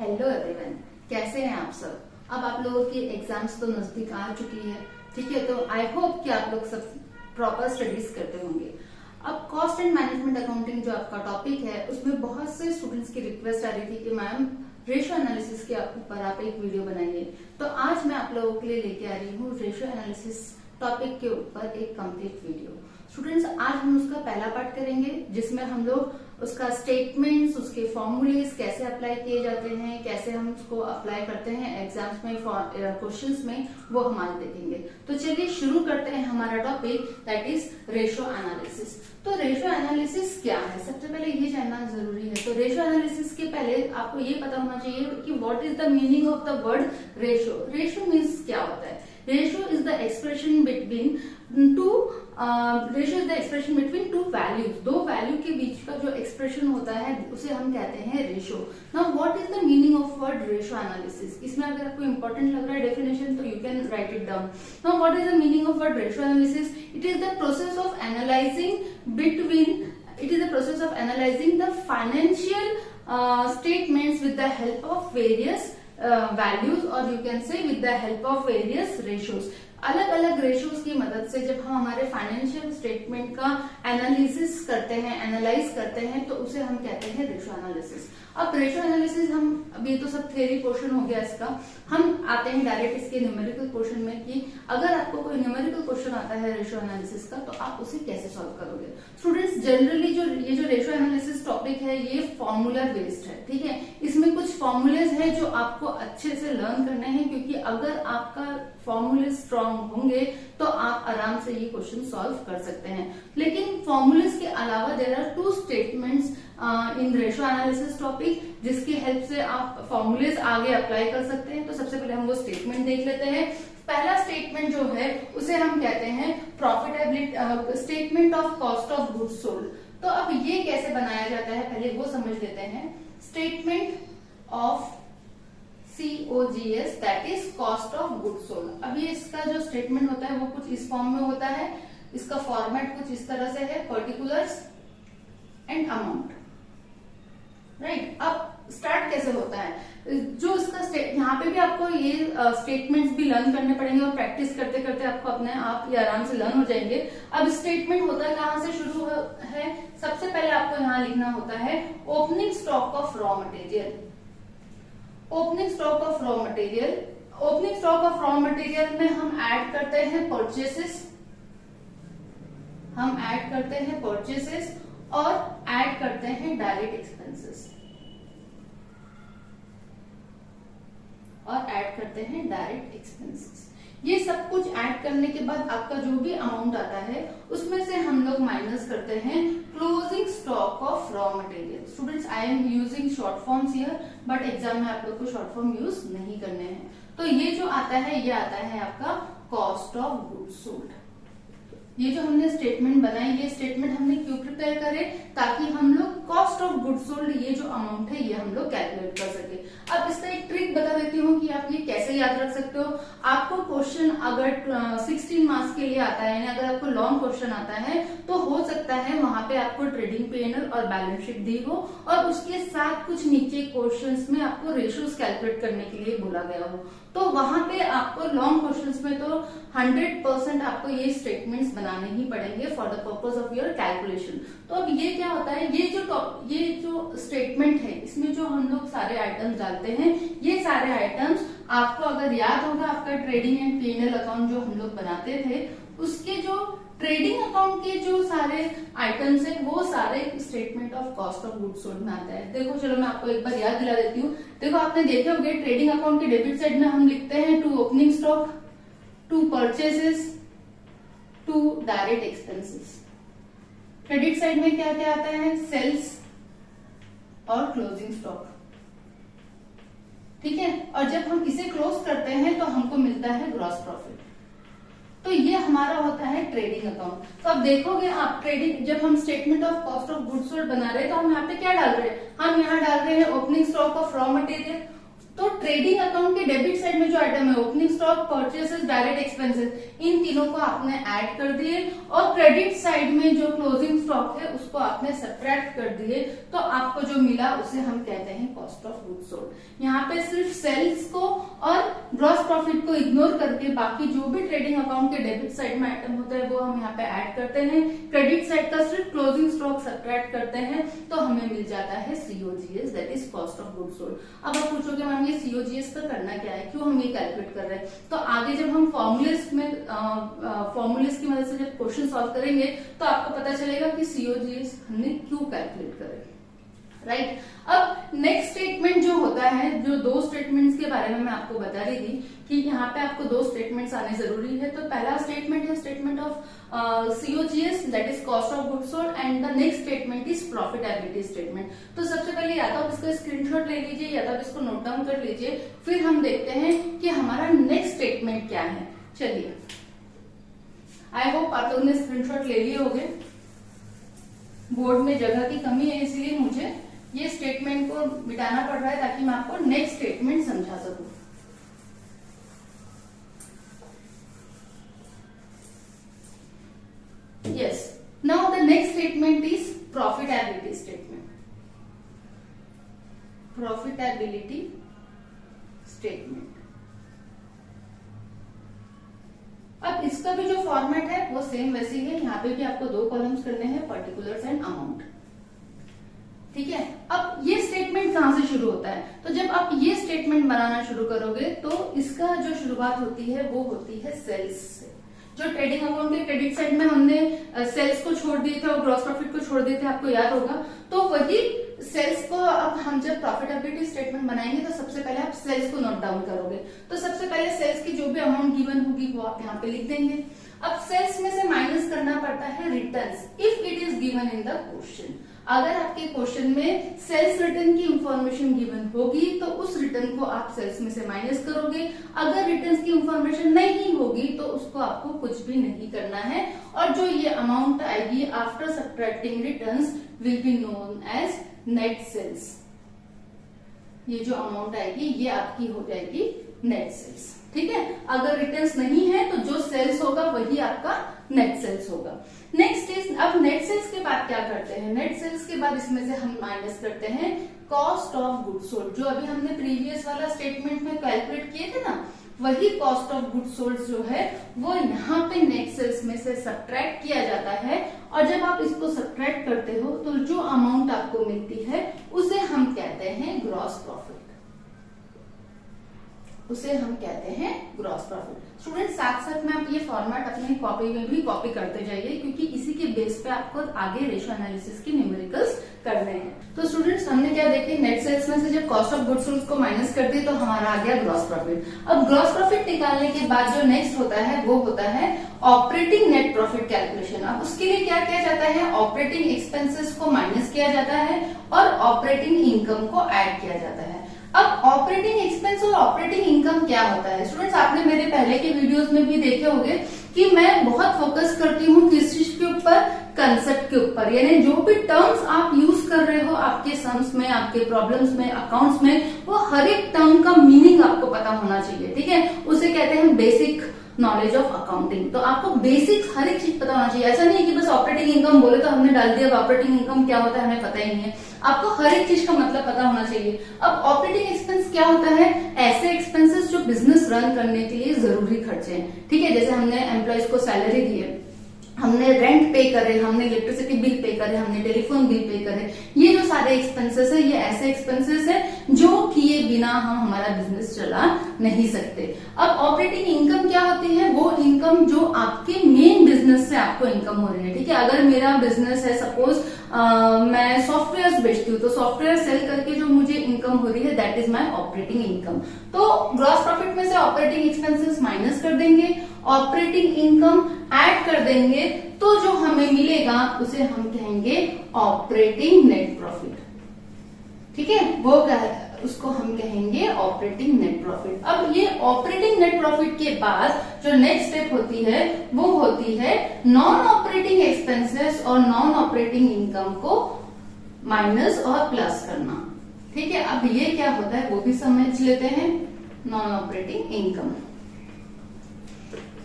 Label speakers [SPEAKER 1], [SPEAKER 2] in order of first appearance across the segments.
[SPEAKER 1] Hello everyone, कैसे हैं आप सब। अब आप लोगों की एग्जाम्स तो नजदीक आ चुकी है, ठीक है। तो आई होप कि आप लोग सब प्रॉपर स्टडीज करते होंगे। अब कॉस्ट एंड मैनेजमेंट अकाउंटिंग जो आपका टॉपिक है, उसमें बहुत से स्टूडेंट्स की रिक्वेस्ट आ रही थी कि मैम रेशियो एनालिसिस के ऊपर आप एक वीडियो बनाइए। तो आज मैं आप लोगों के लिए लेके आ रही हूँ रेशियो एनालिसिस टॉपिक के ऊपर एक कंप्लीट वीडियो। स्टूडेंट्स, आज हम उसका पहला पार्ट करेंगे, जिसमें हम लोग उसका स्टेटमेंट्स, उसके फॉर्मूलेज कैसे अप्लाई किए जाते हैं, कैसे हम उसको अप्लाई करते हैं एग्जाम्स में, क्वेश्चंस में, वो हम आज देखेंगे। तो चलिए शुरू करते हैं हमारा topic, that is ratio analysis. तो रेशियो एनालिसिस क्या है, सबसे पहले ये जानना जरूरी है। तो रेशियो एनालिसिस के पहले आपको ये पता होना चाहिए कि what is the meaning of the word ratio. Ratio means क्या होता है? Ratio is the expression between two values. दो वैल्यू के बीच का जो एक्सप्रेशन होता है उसे हम कहते हैं ratio. Now what is the meaning of word ratio analysis? इसमें अगर आपको इंपॉर्टेंट लग रहा है डेफिनेशन, तो you can write it down. Now what is the meaning of word ratio analysis? It is the process of analysing the financial statements with the help of various values, or you can say with the help of various ratios। अलग अलग ratios की मदद से जब हम हमारे financial statement का analysis करते हैं, एनालाइज करते हैं, तो उसे हम कहते हैं रेशियो एनालिसिस। अब रेशियो एनालिसिस हम, अभी तो सब थ्योरी पोर्शन हो गया इसका, हम आते हैं डायरेक्ट इसके न्यूमेरिकल पोर्शन में कि अगर आपको कोई न्यूमेरिकल क्वेश्चन आता है रेशियो एनालिसिस का, तो आप उसे कैसे सॉल्व करोगे। स्टूडेंट्स, जनरली ये जो रेशियो एनालिसिस टॉपिक है, ये फॉर्मूला बेस्ड है, ठीक है। इसमें कुछ फॉर्मूलेज है जो आपको अच्छे से लर्न करने हैं, क्योंकि अगर आपका फॉर्मूले स्ट्रॉन्ग होंगे तो आप आराम से ये क्वेश्चन सॉल्व कर सकते हैं। लेकिन फॉर्मूलेज के अलावा there are two statements in ratio analysis topic, जिसकी हेल्प से आप फॉर्मूलेज आगे अप्लाई कर सकते हैं। तो सबसे पहले हम वो स्टेटमेंट देख लेते हैं। पहला स्टेटमेंट जो है उसे हम कहते हैं profitability statement of cost of goods sold. तो अब ये कैसे बनाया जाता है, पहले वो समझ लेते हैं। Statement of COGS, that is cost of goods sold. अब ये इसका जो स्टेटमेंट होता है वो कुछ इस फॉर्म में होता है। इसका फॉर्मेट कुछ इस तरह से है, पर्टिकुलर्स एंड अमाउंट, राइट। अब स्टार्ट कैसे होता है, जो इसका यहाँ पे भी आपको ये स्टेटमेंट्स भी लर्न करने पड़ेंगे, और प्रैक्टिस करते करते आपको अपने आप ये आराम से लर्न हो जाएंगे। अब स्टेटमेंट होता है कहाँ से शुरू है, सबसे पहले आपको यहाँ लिखना होता है opening stock of raw material. Opening stock of raw material, opening stock of raw material में हम ऐड करते हैं परचेसेस, और ऐड करते हैं डायरेक्ट एक्सपेंसेस, ये सब कुछ ऐड करने के बाद आपका जो भी अमाउंट आता है उसमें से हम लोग माइनस करते हैं closing stock of raw material. Students, I am using short forms here, but exam में आप लोग को शॉर्ट फॉर्म यूज नहीं करने हैं। तो ये जो आता है, ये आता है आपका कॉस्ट ऑफ गुड्स सोल्ड। ये जो हमने स्टेटमेंट बनाई, ये स्टेटमेंट हमने क्यों प्रिपेयर करे, ताकि हम लोग कॉस्ट ऑफ गुड्स सोल्ड, ये जो अमाउंट है, ये हम लोग कैलकुलेट कर सके। अब इसका एक ट्रिक बता देती हूँ कि आप ये कैसे याद रख सकते हो। आपको क्वेश्चन अगर 16 मार्क्स के लिए आता है, यानी अगर आपको लॉन्ग क्वेश्चन आता है, तो हो सकता है वहां पे आपको ट्रेडिंग P&L और बैलेंस शीट दी हो, और उसके साथ कुछ नीचे क्वेश्चंस में आपको रेशियोज कैलकुलेट करने के लिए बोला गया हो। तो वहां पे आपको लॉन्ग क्वेश्चंस में तो 100% आपको ये स्टेटमेंट्स बनाने ही पड़ेंगे for the purpose of your calculation. तो अब ये क्या होता है, ये जो स्टेटमेंट है, इसमें जो हम लोग सारे आइटम्स डालते हैं, ये सारे आइटम्स आपको अगर याद होगा, आपका ट्रेडिंग एंड P&L अकाउंट जो हम लोग बनाते थे, उसके जो ट्रेडिंग अकाउंट के जो सारे आइटम्स है, वो सारे statement of cost of goods sold में आता है। देखो, चलो मैं आपको एक बार याद दिला देती हूँ। देखो, आपने देखे होंगे ट्रेडिंग अकाउंट के डेबिट साइड में हम लिखते हैं to opening stock, to purchases, to direct expenses. Credit side में क्या क्या आता है, सेल्स और क्लोजिंग स्टॉक, ठीक है। और जब हम इसे क्लोज करते हैं तो हमको मिलता है ग्रॉस प्रॉफिट। तो ये हमारा होता है ट्रेडिंग अकाउंट। तो अब देखोगे आप, ट्रेडिंग जब हम statement of cost of goods sold बना रहे हैं, तो हम यहाँ पे क्या डाल रहे हैं, हम यहाँ डाल रहे हैं opening stock of raw material. तो ट्रेडिंग अकाउंट के डेबिट साइड में जो आइटम है opening stock, purchases, direct expenses, इन तीनों को आपने ऐड कर दिए और क्रेडिट साइड में जो क्लोजिंग स्टॉक है उसको आपने सब्ट्रैक्ट कर दिए, तो आपको जो मिला उसे हम कहते हैं कॉस्ट ऑफ गुड्स सोल्ड। यहाँ पे सिर्फ सेल्स को और ग्रॉस प्रॉफिट को इग्नोर करके बाकी जो भी ट्रेडिंग अकाउंट के डेबिट साइड में आइटम होता है वो हम यहाँ पे ऐड करते हैं, क्रेडिट साइड का सिर्फ क्लोजिंग स्टॉक सब्ट्रैक्ट करते हैं, तो हमें मिल जाता है COGS, that is cost of goods sold. अब आप पूछोगे मैम ये COGS का करना क्या है, क्यों हम ये कैलकुलेट कर रहे हैं? तो आगे जब हम फॉर्मूलेस की मदद से जब क्वेश्चन सॉल्व करेंगे तो आपको पता चलेगा कि COGS हमने क्यों कैलकुलेट करे, राइट। अब नेक्स्ट स्टेटमेंट जो होता है, जो दो स्टेटमेंट्स के बारे में मैं आपको बता रही थी कि यहाँ पे आपको दो स्टेटमेंट्स आने जरूरी है। तो पहला स्टेटमेंट है statement of COGS, that is cost of goods sold, and the next statement is profitability statement. तो सबसे पहले या तो आप इसका स्क्रीनशॉट ले लीजिए या तो आप इसको नोट डाउन कर लीजिए, फिर हम देखते हैं कि हमारा नेक्स्ट स्टेटमेंट क्या है। चलिए, आई होप आप लोगों ने स्क्रीनशॉट ले लिए होंगे। बोर्ड में जगह की कमी है इसलिए मुझे ये स्टेटमेंट को मिटाना पड़ रहा है ताकि मैं आपको नेक्स्ट स्टेटमेंट समझा सकूं। Yes. Now the next statement is profitability statement. Profitability statement. अब इसका भी जो फॉर्मेट है वो सेम वैसे ही है। यहाँ पे भी आपको दो कॉलम्स करने हैं, पर्टिकुलर्स एंड अमाउंट, ठीक है। अब ये स्टेटमेंट कहां से शुरू होता है? तो जब आप ये स्टेटमेंट बनाना शुरू करोगे तो इसका जो शुरुआत होती है वो होती है सेल्स से। जो ट्रेडिंग अकाउंट के क्रेडिट साइड में हमने सेल्स को छोड़ दिए थे और ग्रॉस प्रॉफिट को छोड़ दिए थे, आपको याद होगा। तो वही सेल्स को अब हम जब प्रॉफिटेबिलिटी स्टेटमेंट बनाएंगे तो सबसे पहले आप सेल्स को नोट डाउन करोगे। तो सबसे पहले सेल्स की जो भी अमाउंट गिवन होगी वो आप यहाँ पे लिख देंगे। अब सेल्स में से माइनस करना पड़ता है returns, if it is given in the question. अगर आपके क्वेश्चन में सेल्स रिटर्न की इंफॉर्मेशन गिवन होगी तो उस रिटर्न को आप सेल्स में से माइनस करोगे। अगर रिटर्न्स की इंफॉर्मेशन नहीं होगी तो उसको आपको कुछ भी नहीं करना है, और जो ये अमाउंट आएगी after subtracting returns will be known as net sales. ये जो अमाउंट आएगी ये आपकी हो जाएगी नेट सेल्स, ठीक है। अगर रिटर्न्स नहीं है तो जो सेल्स होगा वही आपका नेट सेल्स होगा। नेक्स्ट इज, अब नेट सेल्स के बाद क्या करते हैं? नेट सेल्स के बाद इसमें से हम माइनस करते हैं कॉस्ट ऑफ गुड्स सोल्ड। जो अभी हमने प्रीवियस वाला स्टेटमेंट में कैलकुलेट किए थे ना, वही कॉस्ट ऑफ गुड्स सोल्ड जो है वो यहाँ पे नेट सेल्स में से सब्ट्रैक्ट किया जाता है, और जब आप इसको सब्ट्रैक्ट करते हो तो जो अमाउंट आपको मिलती है उसे हम कहते हैं ग्रॉस प्रॉफिट, उसे हम कहते हैं ग्रॉस प्रॉफिट। स्टूडेंट साथ साथ में आप ये फॉर्मेट अपनी कॉपी में भी कॉपी करते जाइए, क्योंकि इसी के बेस पे आपको आगे रेशियो एनालिसिस की न्यूमेरिकल्स करने हैं। तो स्टूडेंट्स हमने क्या देखे, नेट सेल्स में से जब कॉस्ट ऑफ गुड्स सोल्ड को माइनस कर दी तो हमारा आ गया ग्रॉस प्रॉफिट। अब ग्रॉस प्रॉफिट निकालने के बाद जो नेक्स्ट होता है वो होता है ऑपरेटिंग नेट प्रॉफिट कैलकुलेशन। अब उसके लिए क्या किया जाता है? ऑपरेटिंग एक्सपेंसेस को माइनस किया जाता है और ऑपरेटिंग इनकम को ऐड किया जाता है। अब ऑपरेटिंग एक्सपेंस और ऑपरेटिंग इनकम क्या होता है? स्टूडेंट्स आपने मेरे पहले के वीडियोस में भी देखे होंगे कि मैं बहुत फोकस करती हूँ किस चीज के ऊपर, कंसेप्ट के ऊपर। यानी जो भी टर्म्स आप यूज कर रहे हो आपके सम्स में, आपके प्रॉब्लम्स में, अकाउंट्स में, वो हर एक टर्म का मीनिंग आपको पता होना चाहिए, ठीक है। उसे कहते हैं बेसिक नॉलेज ऑफ अकाउंटिंग। तो आपको बेसिक्स हर एक चीज पता होना चाहिए। ऐसा नहीं है कि बस ऑपरेटिंग इनकम बोले तो हमने डाल दिया, ऑपरेटिंग इनकम क्या होता है हमें पता ही नहीं है। आपको हर एक चीज का मतलब पता होना चाहिए। अब ऑपरेटिंग एक्सपेंस क्या होता है? ऐसे एक्सपेंसेस जो बिजनेस रन करने के लिए जरूरी खर्चे हैं, ठीक है। जैसे हमने एम्प्लॉयज को सैलरी दी है, हमने रेंट पे करे, हमने इलेक्ट्रिसिटी बिल पे करे, हमने टेलीफोन बिल पे करे, ये जो सारे एक्सपेंसेस है ये ऐसे एक्सपेंसेस है जो किए बिना हम हमारा बिजनेस चला नहीं सकते। अब ऑपरेटिंग इनकम क्या होती है? वो इनकम जो आपके मेन बिजनेस से आपको इनकम हो रही है, ठीक है। अगर मेरा बिजनेस है, सपोज मैं सॉफ्टवेयर बेचती हूँ, तो सॉफ्टवेयर सेल करके जो मुझे इनकम हो रही है that is my operating income. तो ग्रॉस प्रॉफिट में से ऑपरेटिंग एक्सपेंसेस माइनस कर देंगे, ऑपरेटिंग इनकम ऐड कर देंगे, तो जो हमें मिलेगा उसे हम कहेंगे ऑपरेटिंग नेट प्रॉफिट, ठीक है। वो क्या है? उसको हम कहेंगे ऑपरेटिंग नेट प्रॉफिट। अब ये ऑपरेटिंग नेट प्रॉफिट के बाद जो नेक्स्ट स्टेप होती है वो होती है नॉन ऑपरेटिंग एक्सपेंसेस और नॉन ऑपरेटिंग इनकम को माइनस और प्लस करना। ठीक है, अब ये क्या होता है वो भी समझ लेते हैं। नॉन ऑपरेटिंग इनकम,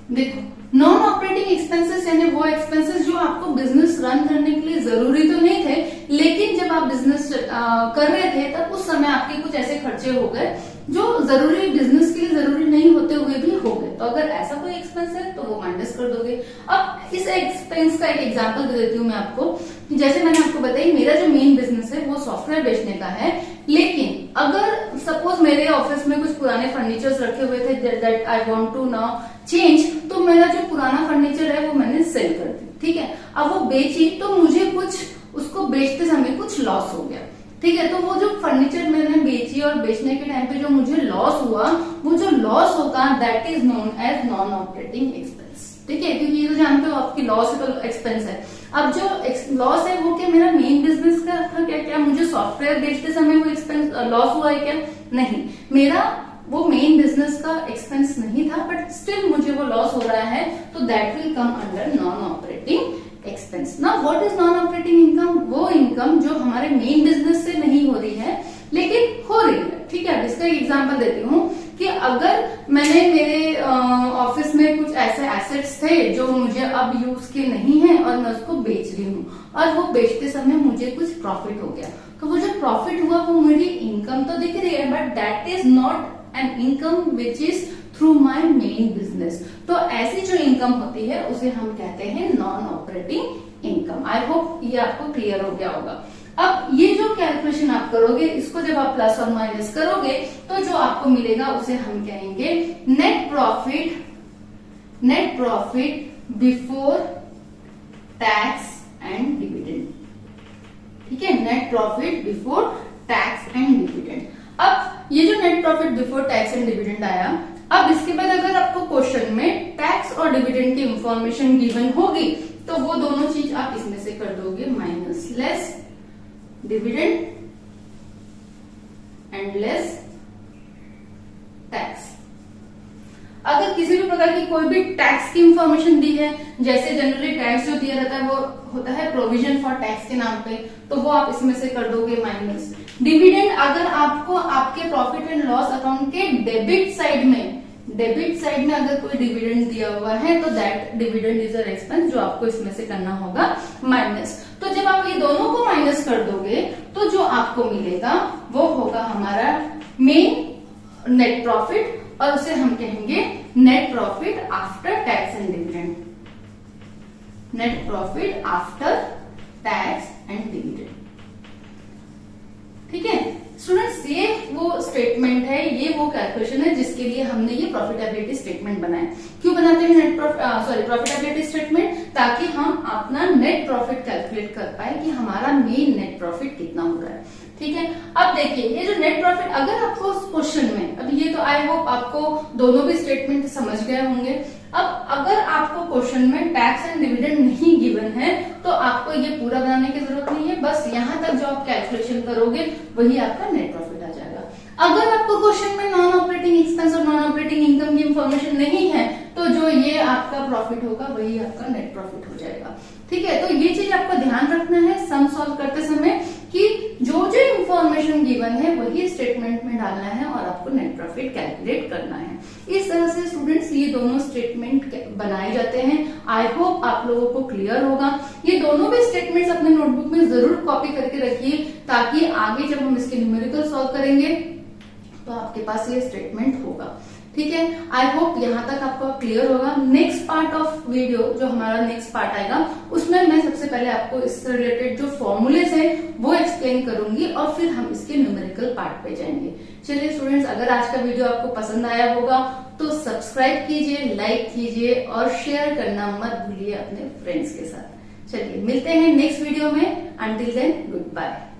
[SPEAKER 1] देखो नॉन ऑपरेटिंग एक्सपेंसेस यानी वो एक्सपेंसेस जो आपको बिजनेस रन करने के लिए जरूरी तो नहीं थे, लेकिन जब आप बिजनेस कर रहे थे तब उस समय आपके कुछ ऐसे खर्चे हो गए जो जरूरी बिजनेस के लिए जरूरी नहीं होते हुए भी हो गए। तो अगर ऐसा कोई एक्सपेंस है तो वो माइनस कर दोगे। अब इस एक्सपेंस का एक एग्जांपल दे देती हूँ मैं आपको। जैसे मैंने आपको बताई मेरा जो मेन बिजनेस है वो सॉफ्टवेयर बेचने का है, लेकिन अगर सपोज मेरे ऑफिस में कुछ पुराने फर्नीचर्स रखे हुए थे that I want to now change, तो मेरा जो पुराना फर्नीचर है वो मैंने सेल कर दी। ठीक है, अब वो बेची तो मुझे कुछ उसको बेचते समय कुछ लॉस हो गया। ठीक है, तो वो जो फर्नीचर मैंने बेची और बेचने के टाइम पे जो मुझे लॉस हुआ, वो जो लॉस होगा that is known as non operating expense. ठीक है, क्योंकि ये तो जानते हो आपकी लॉस है तो एक्सपेंस है। अब जो लॉस है वो क्या मेरा मेन बिजनेस का था क्या मुझे सॉफ्टवेयर बेचते समय वो एक्सपेंस लॉस हुआ है क्या? नहीं, मेरा वो मेन बिजनेस का एक्सपेंस नहीं था, बट स्टिल मुझे वो लॉस हो रहा है, तो that will come under non operating expense. Now what is non operating income? वो इनकम जो हमारे मेन बिजनेस से नहीं हो रही है लेकिन हो रही है। ठीक है, इसका एक एग्जांपल देती हूँ कि अगर मैंने मेरे ऑफिस में कुछ ऐसे एसेट्स थे जो मुझे अब यूज के नहीं है और मैं उसको बेच रही हूँ, और वो बेचते समय मुझे कुछ प्रॉफिट हो गया, तो वो जो प्रॉफिट हुआ वो मेरी इनकम तो दिख रही है, but that is not an income which is through my main business. तो ऐसी जो इनकम होती है उसे हम कहते हैं non operating income. I hope ये आपको क्लियर हो गया होगा। अब ये जो कैलकुलेशन आप करोगे, इसको जब आप प्लस और माइनस करोगे तो जो आपको मिलेगा उसे हम कहेंगे net profit before tax and dividend. ठीक है, net profit before tax and dividend. अब ये जो net profit before tax and dividend आया, अब इसके बाद अगर आपको क्वेश्चन में टैक्स और डिविडेंड की इंफॉर्मेशन गिवन होगी तो वो दोनों चीज आप इसमें से कर दोगे minus, less dividend and less tax. अगर किसी भी प्रकार की कोई भी टैक्स की इंफॉर्मेशन दी है, जैसे जनरली टैक्स जो दिया रहता है वो होता है प्रोविजन फॉर टैक्स के नाम पे, तो वो आप इसमें से कर दोगे माइनस। डिविडेंड अगर आपको आपके प्रॉफिट एंड लॉस अकाउंट के डेबिट साइड में अगर कोई डिविडेंड दिया हुआ है तो that dividend is a expense, जो आपको इसमें से करना होगा माइनस। तो जब आप ये दोनों को माइनस कर दोगे तो जो आपको मिलेगा वो होगा हमारा मेन नेट प्रॉफिट, और उसे हम कहेंगे net profit after tax and dividend. Net profit after tax and dividend. ठीक है स्टूडेंट्स, ये वो स्टेटमेंट है, ये वो कैलकुलेशन है जिसके लिए हमने ये प्रॉफिटेबिलिटी स्टेटमेंट बनाया। क्यों बनाते हैं प्रॉफिटेबिलिटी स्टेटमेंट? ताकि हम अपना नेट प्रॉफिट कैलकुलेट कर पाए कि हमारा मेन नेट प्रॉफिट कितना हो रहा है। ठीक है, अब देखिए ये जो नेट प्रॉफिट, अगर आपको क्वेश्चन में, अब ये तो आई होप आपको दोनों भी स्टेटमेंट समझ गए होंगे। अब अगर आपको क्वेश्चन में टैक्स एंड डिविडेंड नहीं गिवन है तो आपको ये पूरा बनाने की जरूरत नहीं है, बस यहाँ तक जो आप कैलकुलेशन करोगे वही आपका नेट प्रॉफिट आ जाएगा। अगर आपको क्वेश्चन में नॉन ऑपरेटिंग एक्सपेंस और नॉन ऑपरेटिंग इनकम की इंफॉर्मेशन नहीं है तो जो ये आपका प्रॉफिट होगा वही आपका नेट प्रॉफिट हो जाएगा। ठीक है, तो ये चीज आपको ध्यान रखना है सम सॉल्व करते समय कि जो जो इंफॉर्मेशन गिवन है वही स्टेटमेंट में डालना है और आपको नेट प्रॉफिट कैलकुलेट करना है। इस तरह से स्टूडेंट्स ये दोनों स्टेटमेंट बनाए जाते हैं। आई होप आप लोगों को क्लियर होगा। ये दोनों भी स्टेटमेंट्स अपने नोटबुक में जरूर कॉपी करके रखिए, ताकि आगे जब हम इसके न्यूमेरिकल सॉल्व करेंगे तो आपके पास ये स्टेटमेंट होगा। ठीक है, आई होप यहाँ तक आपको क्लियर होगा। नेक्स्ट पार्ट ऑफ वीडियो, जो हमारा नेक्स्ट पार्ट आएगा, उसमें मैं सबसे पहले आपको इससे रिलेटेड जो फॉर्मूलेस है वो एक्सप्लेन करूंगी और फिर हम इसके न्यूमेरिकल पार्ट पे जाएंगे। चलिए स्टूडेंट्स, अगर आज का वीडियो आपको पसंद आया होगा तो सब्सक्राइब कीजिए, लाइक कीजिए और शेयर करना मत भूलिए अपने फ्रेंड्स के साथ। चलिए मिलते हैं नेक्स्ट वीडियो में। Until then good bye.